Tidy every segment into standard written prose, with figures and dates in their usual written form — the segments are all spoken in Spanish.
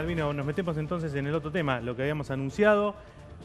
Albino, nos metemos entonces en el otro tema, lo que habíamos anunciado,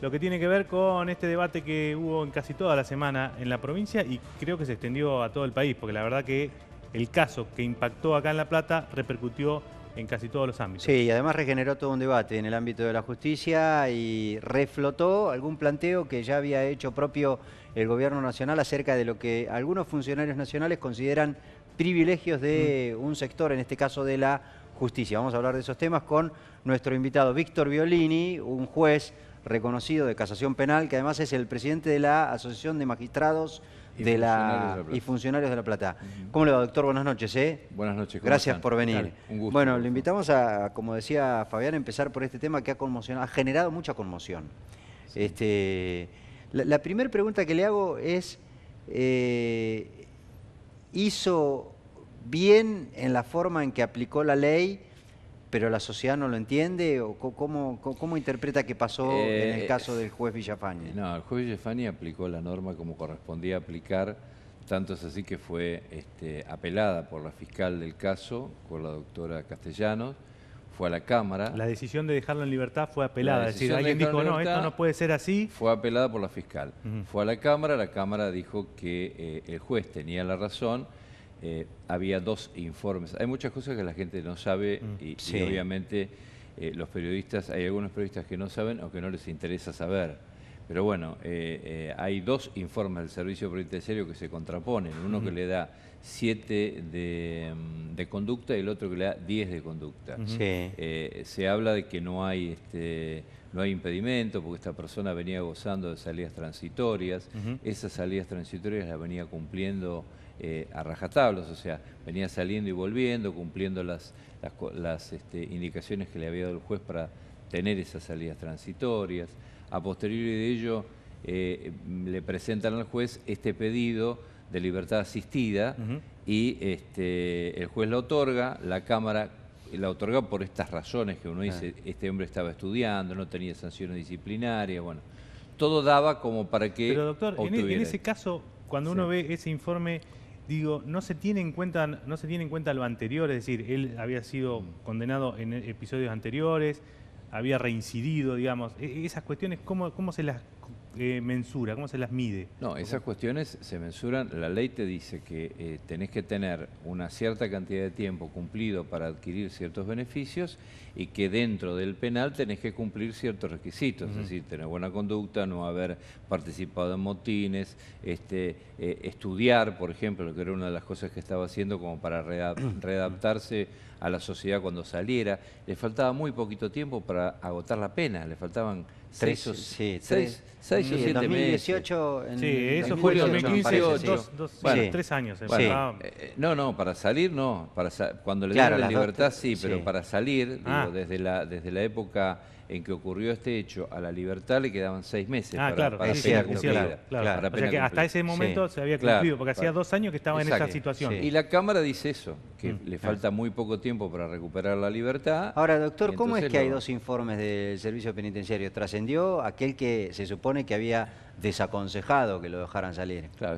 lo que tiene que ver con este debate que hubo en casi toda la semana en la provincia y creo que se extendió a todo el país, porque la verdad que el caso que impactó acá en La Plata repercutió en casi todos los ámbitos. Sí, y además regeneró todo un debate en el ámbito de la justicia y reflotó algún planteo que ya había hecho propio el gobierno nacional acerca de lo que algunos funcionarios nacionales consideran privilegios de un sector, en este caso de la justicia. Vamos a hablar de esos temas con nuestro invitado Víctor Violini, un juez reconocido de casación penal, que además es el presidente de la Asociación de Magistrados y Funcionarios de La Plata. ¿Cómo le va, doctor? Buenas noches. Buenas noches. Gracias por venir. Un gusto. Bueno, le invitamos a, como decía Fabián, a empezar por este tema que ha generado mucha conmoción. Sí. La primera pregunta que le hago es, ¿hizo bien en la forma en que aplicó la ley, pero la sociedad no lo entiende? ¿O cómo interpreta que pasó en el caso del juez Villafañe? No, el juez Villafañe aplicó la norma como correspondía aplicar, tanto es así que fue apelada por la fiscal del caso, por la doctora Castellanos, fue a la Cámara. La decisión de dejarlo en libertad fue apelada, es decir, alguien dijo, no, esto no puede ser así. Fue apelada por la fiscal. Fue a la Cámara dijo que el juez tenía la razón. Había dos informes. Hay muchas cosas que la gente no sabe y obviamente los periodistas, hay algunos periodistas que no saben o que no les interesa saber. Pero bueno, hay dos informes del servicio penitenciario que se contraponen. Uno que le da 7 de conducta y el otro que le da 10 de conducta. Se habla de que no hay impedimento porque esta persona venía gozando de salidas transitorias. Esas salidas transitorias las venía cumpliendo a rajatablas, o sea, venía saliendo y volviendo, cumpliendo las indicaciones que le había dado el juez para tener esas salidas transitorias. A posteriori de ello, le presentan al juez este pedido de libertad asistida y el juez la otorga, la Cámara la otorga por estas razones que uno dice, este hombre estaba estudiando, no tenía sanciones disciplinarias, bueno, todo daba como para que... Pero doctor, en ese caso, cuando uno ve ese informe, digo, no se tiene en cuenta lo anterior, es decir, él había sido condenado en episodios anteriores, había reincidido, digamos. Esas cuestiones, ¿cómo se las mensura, cómo se las mide? No, esas cuestiones se mensuran, la ley te dice que tenés que tener una cierta cantidad de tiempo cumplido para adquirir ciertos beneficios y que dentro del penal tenés que cumplir ciertos requisitos, es decir, tener buena conducta, no haber participado en motines, estudiar, por ejemplo, lo que era una de las cosas que estaba haciendo como para readaptarse a la sociedad cuando saliera. Le faltaba muy poquito tiempo para agotar la pena, le faltaban 6 o 7 2018, meses. Sí, eso fue en 2015, 3 años. Bueno, no, para salir no. Cuando le dieron la libertad pero para salir, digo, desde la época en que ocurrió este hecho a la libertad le quedaban 6 meses para pena cumplida. O sea que hasta ese momento se había cumplido, porque hacía 2 años que estaba en esta situación. Y la Cámara dice eso, que le falta muy poco tiempo para recuperar la libertad. Ahora, doctor, ¿cómo es que hay dos informes del servicio penitenciario? ¿Trascendió aquel que se supone que había desaconsejado que lo dejaran salir? Claro,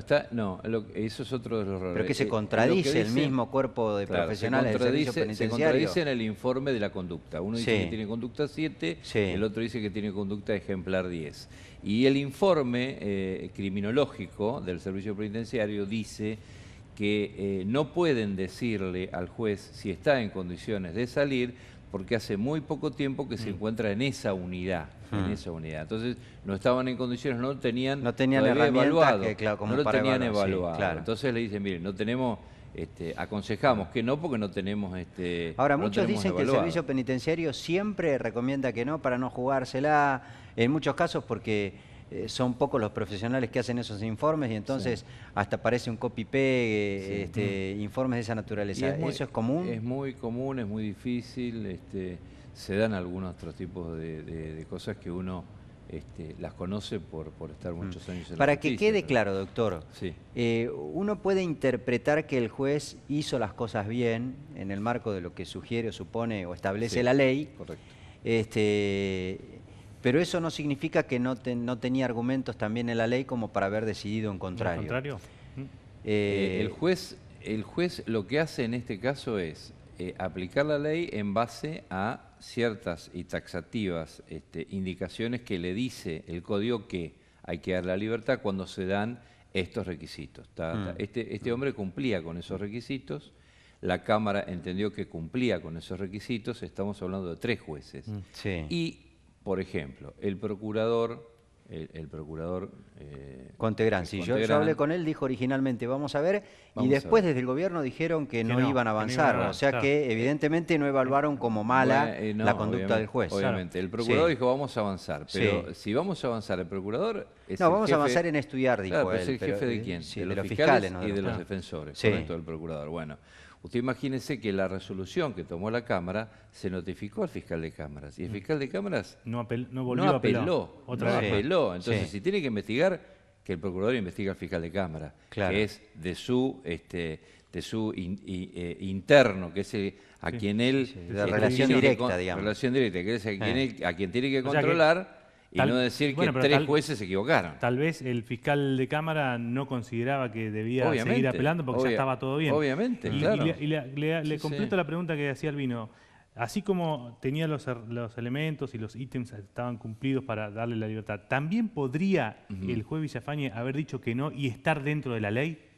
eso es otro de los errores. Pero que se contradice el mismo cuerpo de profesionales del servicio penitenciario. Se contradice en el informe de la conducta. Uno dice que tiene conducta 7, el otro dice que tiene conducta ejemplar 10. Y el informe criminológico del servicio penitenciario dice que no pueden decirle al juez si está en condiciones de salir porque hace muy poco tiempo que se encuentra en esa unidad. Entonces no estaban en condiciones, no tenían evaluado. No lo tenían evaluado. Entonces le dicen, miren, no tenemos... aconsejamos que no porque no tenemos Ahora, muchos dicen que el servicio penitenciario siempre recomienda que no para no jugársela, en muchos casos porque son pocos los profesionales que hacen esos informes y entonces hasta parece un copy-paste, informes de esa naturaleza. ¿Eso es común? Es muy común, es muy difícil, se dan algunos otros tipos de cosas que uno las conoce por estar muchos años en la Para justicia, que quede claro, doctor, uno puede interpretar que el juez hizo las cosas bien en el marco de lo que sugiere o supone o establece la ley. Correcto. Pero eso no significa que no tenía argumentos también en la ley como para haber decidido en contrario. ¿En contrario? El juez lo que hace en este caso es aplicar la ley en base a ciertas y taxativas indicaciones que le dice el código que hay que dar la libertad cuando se dan estos requisitos. Este hombre cumplía con esos requisitos, la Cámara entendió que cumplía con esos requisitos, estamos hablando de 3 jueces. Sí. Y, por ejemplo, el procurador Contegrán, sí, yo hablé con él, dijo originalmente vamos a ver, y después desde el gobierno dijeron que no iban a avanzar, o sea que evidentemente no evaluaron como mala la conducta del juez. Obviamente, el procurador dijo vamos a avanzar, pero si vamos a avanzar, el procurador es no, vamos a avanzar en estudiar, dijo él. ¿Es el jefe de quién? Sí, de los fiscales y de los defensores, correcto, del procurador. Bueno, usted imagínese que la resolución que tomó la Cámara se notificó al fiscal de cámaras y el fiscal de cámaras no apeló. Entonces, si tiene que investigar, que el procurador investigue al fiscal de cámara, que es de su interno, que es a quien él... de relación directa, digamos. Relación directa, que es a quien tiene que controlar. Y no decir que 3 jueces se equivocaron. Tal vez el fiscal de Cámara no consideraba que debía seguir apelando porque ya estaba todo bien. Obviamente, claro. Y le completo la pregunta que hacía Albino. Así como tenía los elementos y los ítems estaban cumplidos para darle la libertad, ¿también podría el juez Villafañe haber dicho que no y estar dentro de la ley?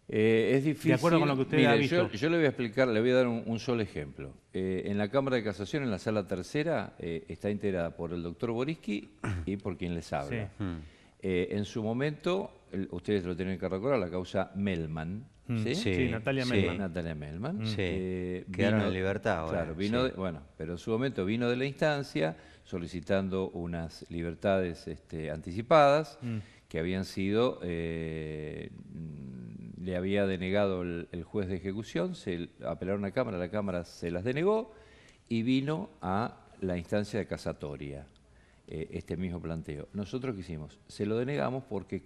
Es difícil. De acuerdo con lo que usted ha visto. Yo le voy a explicar, le voy a dar un solo ejemplo. En la Cámara de Casación, en la Sala Tercera, está integrada por el doctor Boriski y por quien les habla. Sí. En su momento, ustedes lo tienen que recordar, la causa Melman. Sí, Natalia Melman. Natalia Melman. Quedaron en libertad ahora. Claro, bueno, pero en su momento vino de la instancia solicitando unas libertades anticipadas que habían sido... le había denegado el juez de ejecución, se apelaron a la Cámara se las denegó y vino a la instancia de casatoria este mismo planteo. Nosotros ¿qué hicimos? Se lo denegamos porque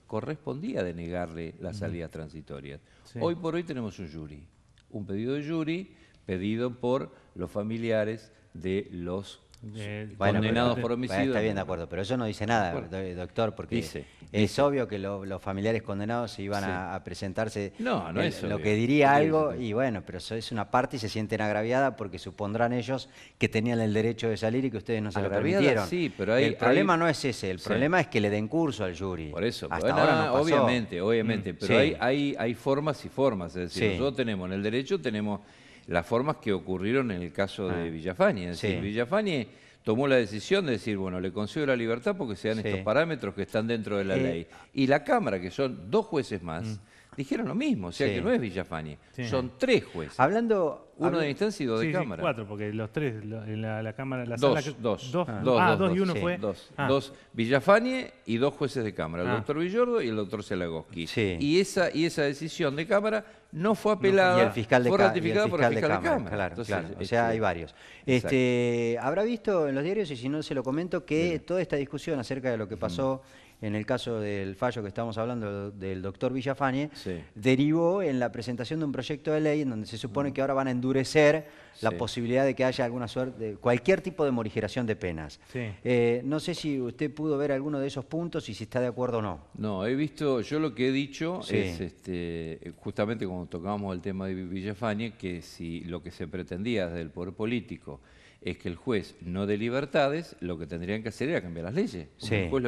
correspondía denegarle las salidas transitorias. Sí. Hoy por hoy tenemos un pedido de jury pedido por los familiares de los condenados por homicidio. Está bien, de acuerdo, pero eso no dice nada, doctor, porque es obvio que los familiares condenados se iban a presentarse. No es lo que diría algo, y bueno, pero eso es una parte y se sienten agraviadas porque supondrán ellos que tenían el derecho de salir y que ustedes no se lo permitieron. Sí, pero el problema no es ese, el problema es que le den curso al jury. Por eso, hasta ahora no pasó. Obviamente, pero hay formas y formas, es decir, nosotros tenemos en el derecho, tenemos las formas que ocurrieron en el caso de Villafañe. Es decir, Villafañe tomó la decisión de decir, bueno, le concedo la libertad porque se dan estos parámetros que están dentro de la ley. Y la Cámara, que son 2 jueces más, dijeron lo mismo, o sea que no es Villafañe, son 3 juejueces. Uno de instancia y 2 de Cámara. 4, porque los 3 en la Cámara... Dos y uno fue... Dos Villafañe y 2 jueces de Cámara, el doctor Villordo y el doctor Zelagoski. Y esa decisión de Cámara no fue apelada, fue ratificada por el fiscal de Cámara. Claro, entonces, o sea, hay varios. Habrá visto en los diarios, y si no se lo comento, que toda esta discusión acerca de lo que pasó en el caso del fallo que estamos hablando del doctor Villafañe, derivó en la presentación de un proyecto de ley en donde se supone que ahora van a endurecer la posibilidad de que haya alguna suerte, cualquier tipo de morigeración de penas. No sé si usted pudo ver alguno de esos puntos y si está de acuerdo o no. No, he visto, yo lo que he dicho es, justamente cuando tocábamos el tema de Villafañe, que si lo que se pretendía desde el poder político es que el juez no dé libertades, lo que tendrían que hacer era cambiar las leyes. El juez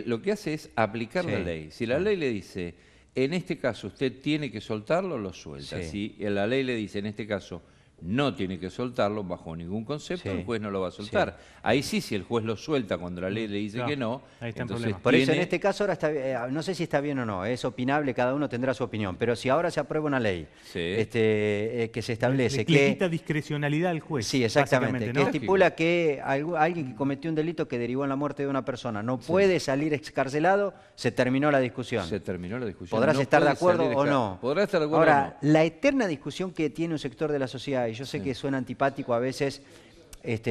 lo que hace es aplicar la ley. Si la ley le dice, en este caso usted tiene que soltarlo, lo suelta. Si la ley le dice, en este caso no tiene que soltarlo bajo ningún concepto, el juez no lo va a soltar. Ahí sí, si el juez lo suelta cuando la ley le dice que no, ahí está entonces por eso en este caso ahora está, no sé si está bien o no, es opinable, cada uno tendrá su opinión, pero si ahora se aprueba una ley que se establece que... Le quita discrecionalidad al juez. Sí, exactamente, que estipula que alguien que cometió un delito que derivó en la muerte de una persona no puede salir excarcelado, se terminó la discusión. Se terminó la discusión. ¿Podrás estar de acuerdo o no? Podrás estar de acuerdo ahora, o no. La eterna discusión que tiene un sector de la sociedad, y yo sé que suena antipático a veces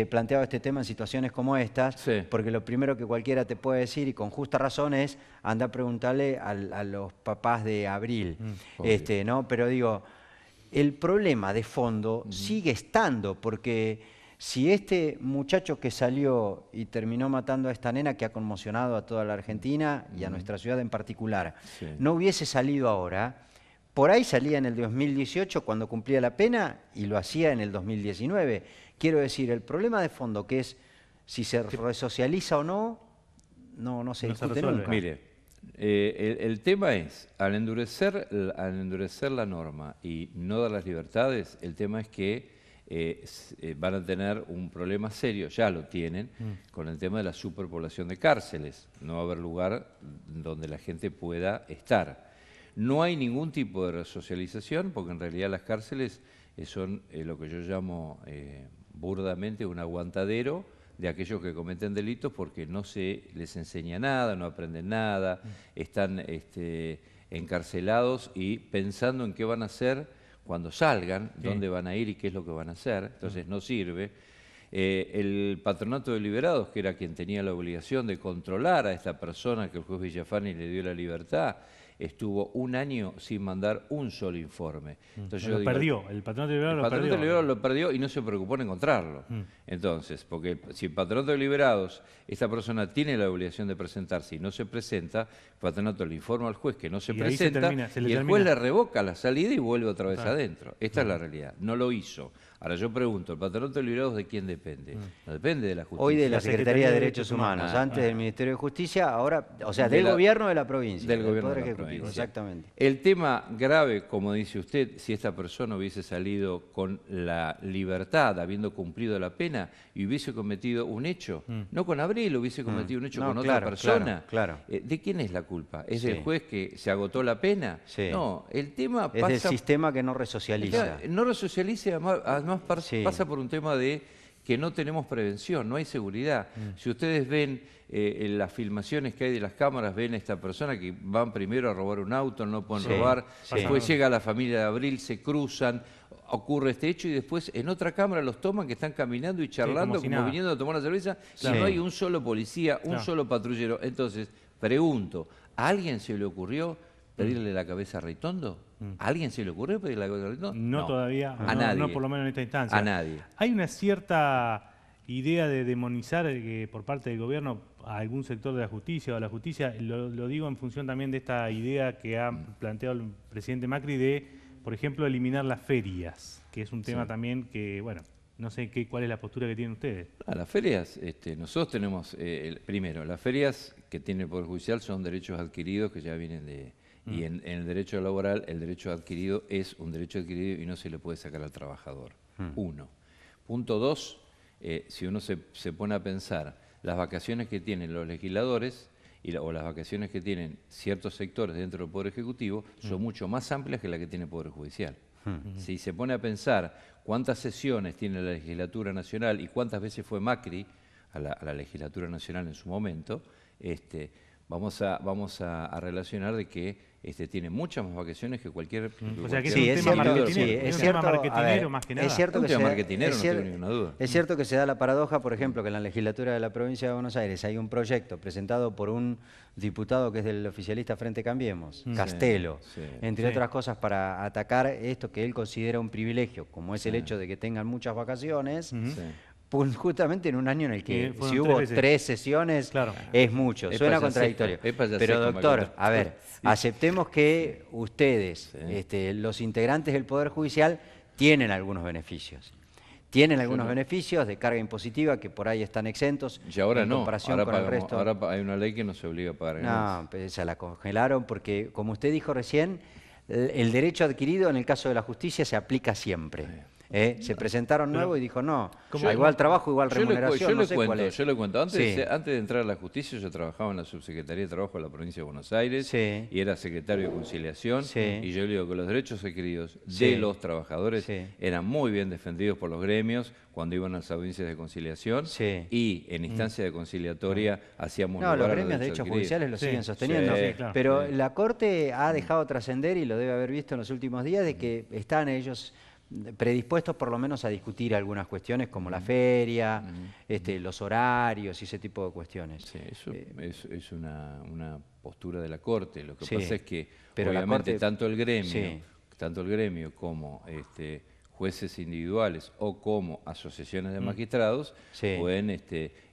planteado este tema en situaciones como estas, porque lo primero que cualquiera te puede decir, y con justa razón, es anda a preguntarle a los papás de Abril. ¿No? Pero digo, el problema de fondo sigue estando, porque si este muchacho que salió y terminó matando a esta nena que ha conmocionado a toda la Argentina y a nuestra ciudad en particular, no hubiese salido ahora, por ahí salía en el 2018 cuando cumplía la pena y lo hacía en el 2019. quiero decir, el problema de fondo, que es si se resocializa o no, no se discute nunca. Mire, el tema es, al endurecer la norma y no dar las libertades, el tema es que van a tener un problema serio, ya lo tienen, con el tema de la superpoblación de cárceles. No va a haber lugar donde la gente pueda estar. No hay ningún tipo de resocialización, porque en realidad las cárceles son lo que yo llamo burdamente un aguantadero de aquellos que cometen delitos, porque no se les enseña nada, no aprenden nada, están encarcelados y pensando en qué van a hacer cuando salgan, dónde van a ir y qué es lo que van a hacer. Entonces no sirve. El patronato de liberados, que era quien tenía la obligación de controlar a esta persona que el juez Villafani le dio la libertad, estuvo un año sin mandar un solo informe. Entonces lo perdió, el patronato de liberados lo perdió. El patronato de liberados lo perdió y no se preocupó en encontrarlo. Entonces, porque si el patronato de liberados, esta persona tiene la obligación de presentarse y no se presenta, el patronato le informa al juez que no se presenta y el juez le revoca la salida y vuelve otra vez adentro. Esta es la realidad. No lo hizo. Ahora yo pregunto, ¿el patronato de liberados de quién depende? No depende de la justicia. Hoy de la Secretaría de Derechos Humanos, antes del Ministerio de Justicia, ahora, o sea, del gobierno de la provincia. Del gobierno de la provincia. Exactamente. El tema grave, como dice usted, si esta persona hubiese salido con la libertad, habiendo cumplido la pena, y hubiese cometido un hecho, no con Abril, hubiese cometido un hecho con otra persona. Claro. ¿De quién es la culpa? ¿Es del juez que se agotó la pena? Sí. No, el tema es del sistema que no resocializa. No resocializa, además pasa por un tema de que no tenemos prevención, no hay seguridad. Si ustedes ven en las filmaciones que hay de las cámaras, ven a esta persona que van primero a robar un auto, no pueden robar, después llega la familia de Abril, se cruzan, ocurre este hecho y después en otra cámara los toman que están caminando y charlando, como viniendo a tomar una cerveza, y no hay un solo policía, un solo patrullero. Entonces, pregunto, ¿a alguien se le ocurrió pedirle la cabeza a Ritondo? ¿A alguien se le ocurrió pedirle la cabeza a Ritondo? No, todavía, a nadie. No por lo menos en esta instancia. A nadie. Hay una cierta idea de demonizar por parte del gobierno a algún sector de la justicia o a la justicia. Lo digo en función también de esta idea que ha planteado el presidente Macri de, por ejemplo, eliminar las ferias, que es un tema también que, bueno, no sé cuál es la postura que tienen ustedes. Las ferias, nosotros tenemos, primero, las ferias que tiene el Poder Judicial son derechos adquiridos que ya vienen de... Y en el derecho laboral, el derecho adquirido es un derecho adquirido y no se le puede sacar al trabajador. Uno. Punto dos, si uno se pone a pensar, las vacaciones que tienen los legisladores o las vacaciones que tienen ciertos sectores dentro del Poder Ejecutivo son mucho más amplias que las que tiene el Poder Judicial. Si se pone a pensar cuántas sesiones tiene la legislatura nacional y cuántas veces fue Macri a la legislatura nacional en su momento, vamos a relacionar de que tiene muchas más vacaciones que cualquier... O sea, que es un tema marketinero más que nada. Es cierto que marketinero, no tengo ninguna duda. Es cierto que se da la paradoja, por ejemplo, que en la legislatura de la provincia de Buenos Aires hay un proyecto presentado por un diputado que es del oficialista Frente Cambiemos, Castelo, entre otras cosas para atacar esto que él considera un privilegio, como es el hecho de que tengan muchas vacaciones, pues justamente en un año en el que si hubo 3 sesiones, es mucho. Suena contradictorio. Pero doctor, a ver, aceptemos que ustedes, los integrantes del Poder Judicial, tienen algunos beneficios. Tienen algunos beneficios de carga impositiva que por ahí están exentos. Y ahora en comparación con el resto. Ahora hay una ley que nos obliga a pagar. No, pues se la congelaron porque, como usted dijo recién, el derecho adquirido en el caso de la justicia se aplica siempre. Se presentaron nuevos y dijo, no, igual trabajo, igual remuneración, no sé cuál es. Yo le cuento, antes de entrar a la justicia yo trabajaba en la Subsecretaría de Trabajo de la Provincia de Buenos Aires y era secretario de Conciliación y yo le digo que los derechos adquiridos de los trabajadores eran muy bien defendidos por los gremios cuando iban a las audiencias de conciliación y en instancia de conciliatoria hacíamos lugar a los gremios de derechos judiciales lo siguen sosteniendo, pero la Corte ha dejado trascender y lo debe haber visto en los últimos días de que están ellos predispuestos por lo menos a discutir algunas cuestiones como la feria, los horarios y ese tipo de cuestiones. Sí, eso es una postura de la Corte. Lo que pasa es que obviamente tanto el gremio como jueces individuales o como asociaciones de magistrados pueden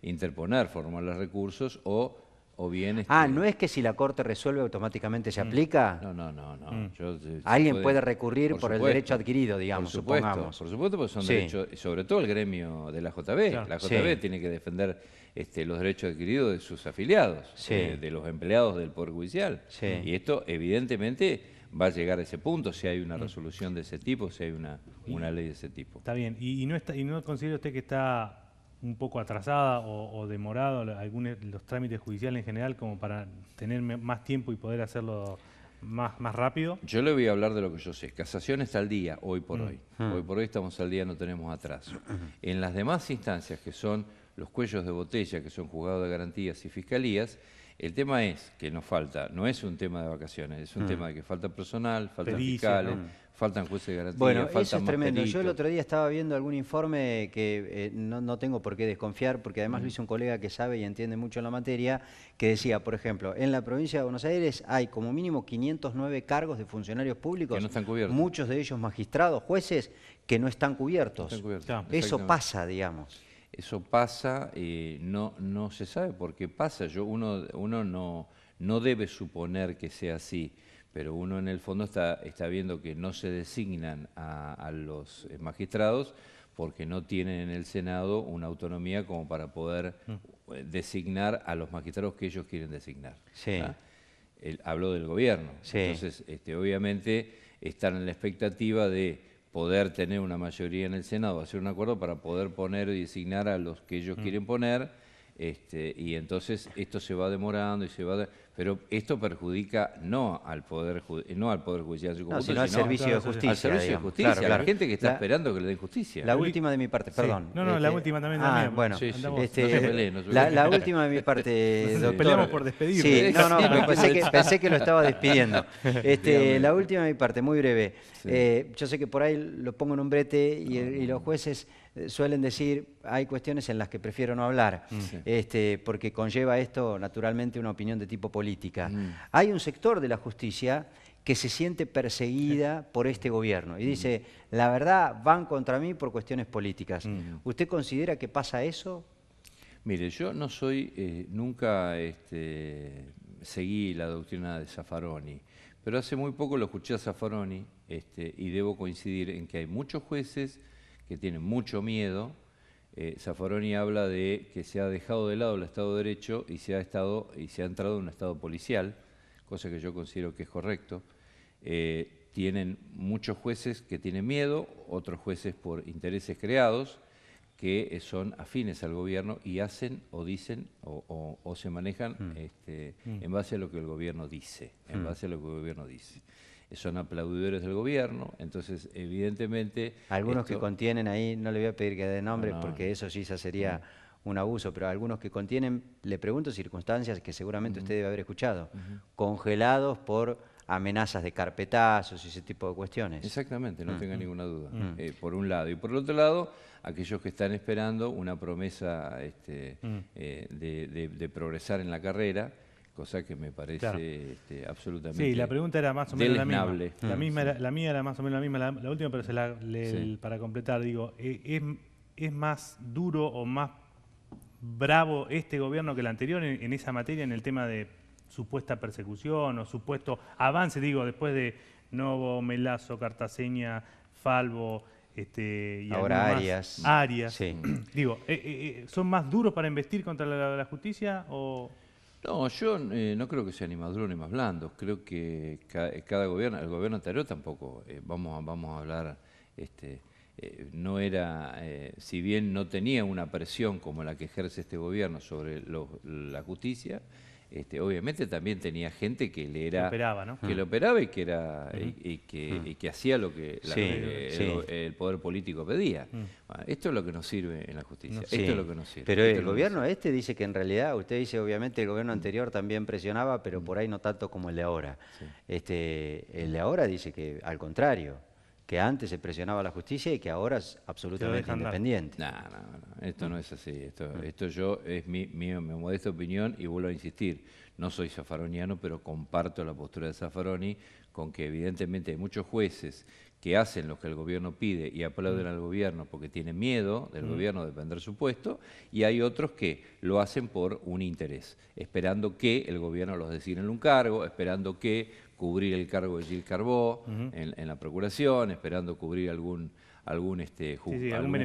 interponer, formular recursos o o bien... ¿no es que si la Corte resuelve automáticamente se aplica? No. Alguien puede recurrir por el derecho adquirido, digamos, por supuesto, supongamos. Por supuesto, porque son derechos, sobre todo el gremio de la JB. Claro. La JB tiene que defender los derechos adquiridos de sus afiliados, de los empleados del Poder Judicial. Y esto, evidentemente, va a llegar a ese punto si hay una resolución de ese tipo, si hay una ley de ese tipo. Está bien. ¿Y no considera usted que está un poco atrasada o demorado los trámites judiciales en general como para tener más tiempo y poder hacerlo más rápido? Yo le voy a hablar de lo que yo sé. Casación está al día, hoy por hoy. Hoy por hoy estamos al día, no tenemos atraso. En las demás instancias, que son los cuellos de botella, que son juzgados de garantías y fiscalías, el tema es que nos falta, no es un tema de vacaciones, es un tema de que falta personal, faltan fiscales, faltan jueces de garantía, bueno, faltan eso es tremendo. peritos. Yo el otro día estaba viendo algún informe que no tengo por qué desconfiar, porque además lo hizo un colega que sabe y entiende mucho en la materia, que decía, por ejemplo, en la provincia de Buenos Aires hay como mínimo 509 cargos de funcionarios públicos, que no están cubiertos. Muchos de ellos magistrados, jueces, que no están cubiertos. No están cubiertos. Claro. Eso pasa, digamos. Eso pasa, no se sabe por qué pasa. Uno no debe suponer que sea así, pero uno en el fondo está viendo que no se designan a los magistrados porque no tienen en el Senado una autonomía como para poder designar a los magistrados que ellos quieren designar. Sí. Hablo del gobierno. Sí. Entonces, obviamente, están en la expectativa de poder tener una mayoría en el Senado, hacer un acuerdo para poder poner y designar a los que ellos quieren poner, y entonces esto se va demorando pero esto perjudica no al Poder Judicial en su conjunto, sino al servicio de justicia. Al servicio de justicia, Claro, a la gente que está esperando que le den justicia. La última de mi parte, perdón. No, la última también la mía. Bueno, Sí, andamos, no se peleen, no se peleen. la última de mi parte, doctor. Peleamos por despedir. Sí, pensé que lo estaba despidiendo. La última de mi parte, muy breve. Yo sé que por ahí lo pongo en un brete y los jueces suelen decir, hay cuestiones en las que prefiero no hablar, porque conlleva esto naturalmente una opinión de tipo política. Hay un sector de la justicia que se siente perseguida por este gobierno y dice, la verdad, van contra mí por cuestiones políticas. ¿Usted considera que pasa eso? Mire, yo no soy, nunca seguí la doctrina de Zaffaroni, pero hace muy poco lo escuché a Zaffaroni y debo coincidir en que hay muchos jueces que tienen mucho miedo. Zaffaroni habla de que se ha dejado de lado el Estado de Derecho y se ha entrado en un Estado policial, cosa que yo considero que es correcto. Tienen muchos jueces que tienen miedo, otros jueces por intereses creados, que son afines al gobierno y hacen o dicen o se manejan en base a lo que el gobierno dice, Son aplaudidores del gobierno, entonces evidentemente... Algunos que contienen ahí, no le voy a pedir que dé nombres porque eso sí ya sería un abuso, pero algunos que contienen, le pregunto circunstancias que seguramente usted debe haber escuchado, congelados por amenazas de carpetazos y ese tipo de cuestiones. Exactamente, no tenga ninguna duda, por un lado. Y por el otro lado, aquellos que están esperando una promesa de progresar en la carrera, cosa que me parece absolutamente Sí, la pregunta era más o menos deleznable. la misma. La mía era más o menos la misma, la última, pero para completar, digo, ¿es más duro o más bravo este gobierno que el anterior en esa materia, en el tema de supuesta persecución o supuesto avance, digo, después de Novo, Melazo, Cartaseña, Falvo, y ahora Arias. Sí. Digo, ¿son más duros para investir contra la justicia o...? No, yo no creo que sea ni más duro ni más blando. Creo que cada gobierno, el gobierno anterior tampoco, vamos a hablar, no era, si bien no tenía una presión como la que ejerce este gobierno sobre la justicia, obviamente también tenía gente que le era... operaba, ¿no? Que lo operaba y que era y que hacía lo que el poder político pedía. Bueno, esto es lo que nos sirve en la justicia. Esto es lo que nos sirve. Pero el gobierno dice que en realidad, usted dice obviamente el gobierno anterior también presionaba, pero por ahí no tanto como el de ahora. El de ahora dice que al contrario, que antes se presionaba la justicia y que ahora es absolutamente independiente. No, esto no es así. Esto es mi modesta opinión y vuelvo a insistir. no soy zaffaroniano, pero comparto la postura de Zaffaroni con que evidentemente hay muchos jueces que hacen lo que el gobierno pide y aplauden al gobierno porque tienen miedo del gobierno de defender su puesto, y hay otros que lo hacen por un interés, esperando que el gobierno los designe en un cargo, esperando que cubrir el cargo de Gilles Carbó en la procuración, esperando cubrir algún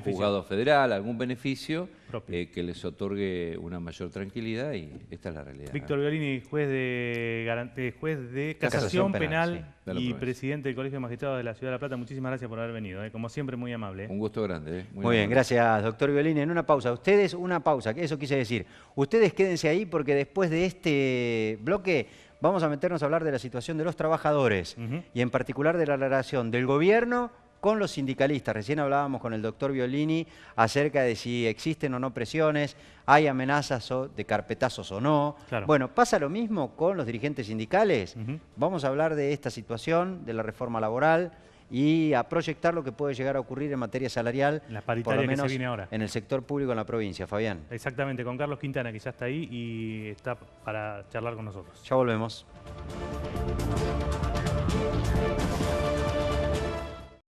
juzgado federal, algún beneficio que les otorgue una mayor tranquilidad, y esta es la realidad. Víctor Violini, juez de casación penal sí, y presidente del Colegio de Magistrados de la Ciudad de La Plata, muchísimas gracias por haber venido, como siempre muy amable. Un gusto grande. Muy bien, gracias, doctor Violini. En una pausa, ustedes, eso quise decir. Ustedes quédense ahí porque después de este bloque vamos a meternos a hablar de la situación de los trabajadores y en particular de la relación del gobierno con los sindicalistas. Recién hablábamos con el doctor Violini acerca de si existen o no presiones, hay amenazas de carpetazos o no. Claro. Bueno, ¿pasa lo mismo con los dirigentes sindicales? Vamos a hablar de esta situación, de la reforma laboral y a proyectar lo que puede llegar a ocurrir en materia salarial, la paritaria por lo menos que se viene ahora en el sector público en la provincia. Fabián. Exactamente, con Carlos Quintana, que ya está ahí y está para charlar con nosotros. Ya volvemos.